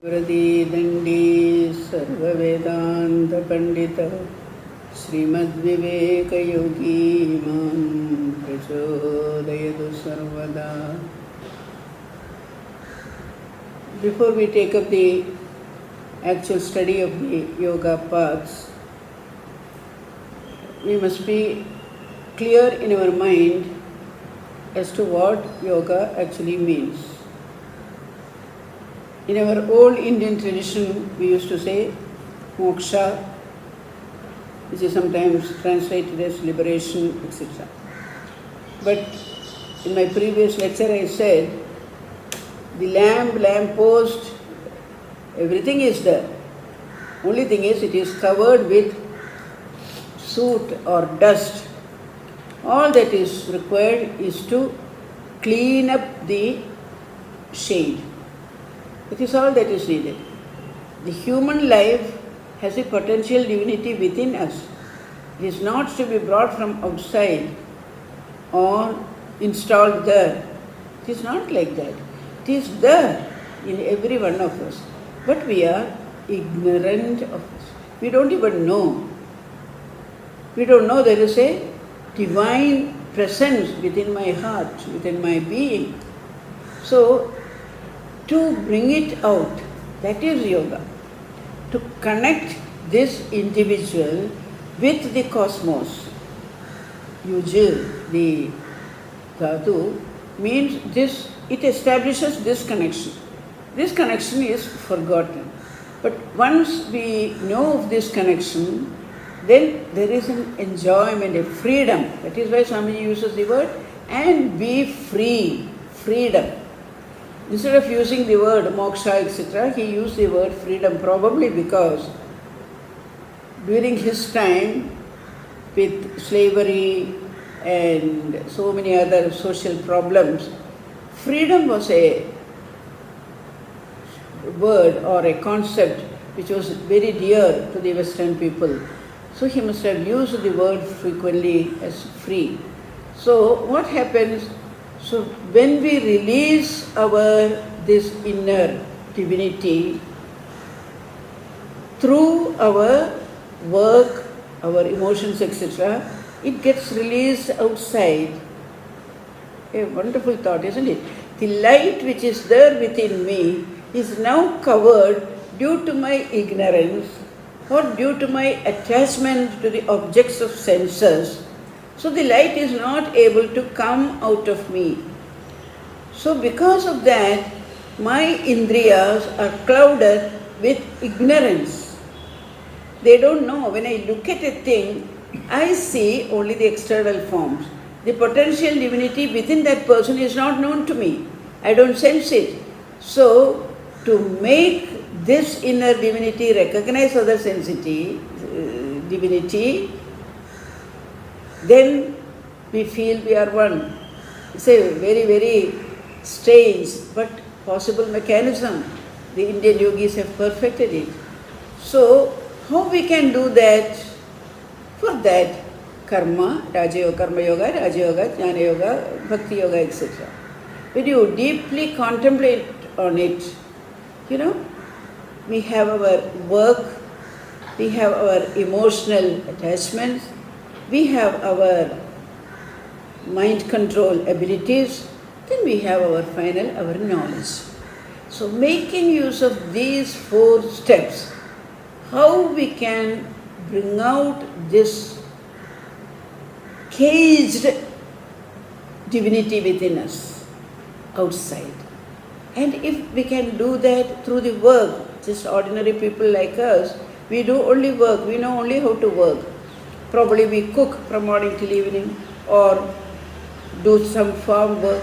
वरदीदण्डी सर्ववेदान्तपण्डित श्रीमद्विवेकयोगी मां प्रचोदयतु सर्वदा. Before we take up the actual study of the yoga paths, we must be clear in our mind as to what yoga actually means. In our old Indian tradition, we used to say moksha, which is sometimes translated as liberation, etc. But in my previous lecture I said, the lamp post, everything is there. Only thing is, it is covered with soot or dust. All that is required is to clean up the shade. It is all that is needed. The human life has a potential divinity within us. It is not to be brought from outside or installed there. It is not like that. It is there in every one of us. But we are ignorant of it. We don't even know. We don't know there is a divine presence within my heart, within my being. So, to bring it out, that is yoga. To connect this individual with the cosmos. Yujil, the dhatu, means this, it establishes this connection. This connection is forgotten. But once we know of this connection, then there is an enjoyment, a freedom. That is why Swami uses the word, and be free, freedom. Instead of using the word moksha, etc., he used the word freedom, probably because during his time, with slavery and so many other social problems, freedom was a word or a concept which was very dear to the Western people. So he must have used the word frequently as free. So what happens? So when we release this inner divinity through our work, our emotions, etc., it gets released outside. A wonderful thought, isn't it? The light which is there within me is now covered due to my ignorance or due to my attachment to the objects of senses. So the light is not able to come out of me. So because of that, my indriyas are clouded with ignorance. They don't know. When I look at a thing, I see only the external forms. The potential divinity within that person is not known to me. I don't sense it. So to make this inner divinity recognize other divinity, then we feel we are one. It's a very, very strange but possible mechanism. The Indian yogis have perfected it. So, how we can do that? For that, karma, Raja Yoga, Karma Yoga, Raja Yoga, Jnana Yoga, Bhakti Yoga, etc. When you deeply contemplate on it, we have our work, we have our emotional attachments, we have our mind control abilities, then we have our knowledge. So making use of these 4 steps, how we can bring out this caged divinity within us outside. And if we can do that through the work, just ordinary people like us, we do only work, we know only how to work. Probably we cook from morning till evening, or do some farm work,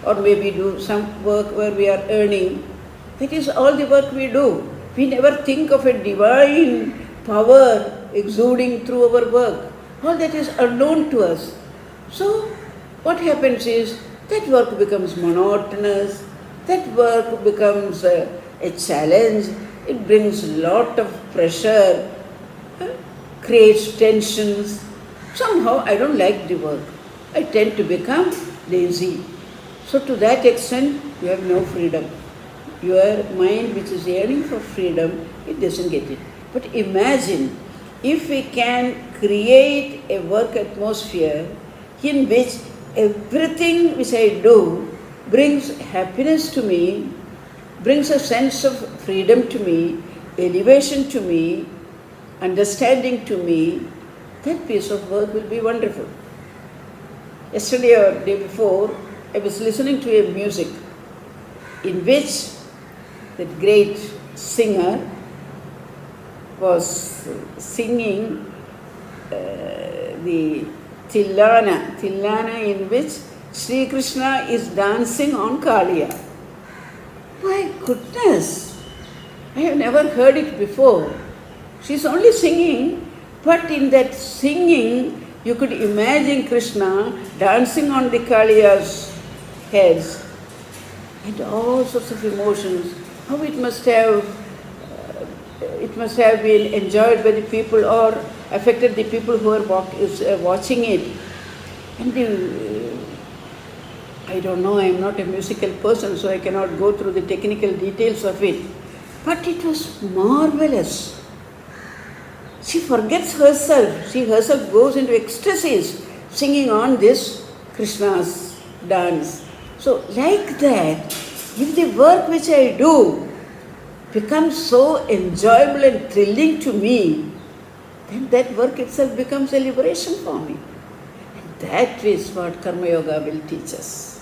or maybe do some work where we are earning. That is all the work we do. We never think of a divine power exuding through our work. All that is unknown to us. So what happens is, that work becomes monotonous, that work becomes a challenge, it brings a lot of pressure, creates tensions. Somehow I don't like the work. I tend to become lazy. So to that extent, you have no freedom. Your mind, which is yearning for freedom, it doesn't get it. But imagine if we can create a work atmosphere in which everything which I do brings happiness to me, brings a sense of freedom to me, elevation to me, understanding to me, that piece of work will be wonderful. Yesterday or day before, I was listening to a music in which that great singer was singing the Tillana in which Sri Krishna is dancing on Kaliya. My goodness, I have never heard it before. She's only singing, but in that singing, you could imagine Krishna dancing on the Kaliya's heads and all sorts of emotions. How it must have been enjoyed by the people or affected the people who are watching it. And I don't know, I am not a musical person, so I cannot go through the technical details of it. But it was marvelous. She forgets herself. She herself goes into ecstasies singing on this Krishna's dance. So like that, if the work which I do becomes so enjoyable and thrilling to me, then that work itself becomes a liberation for me. And that is what Karma Yoga will teach us.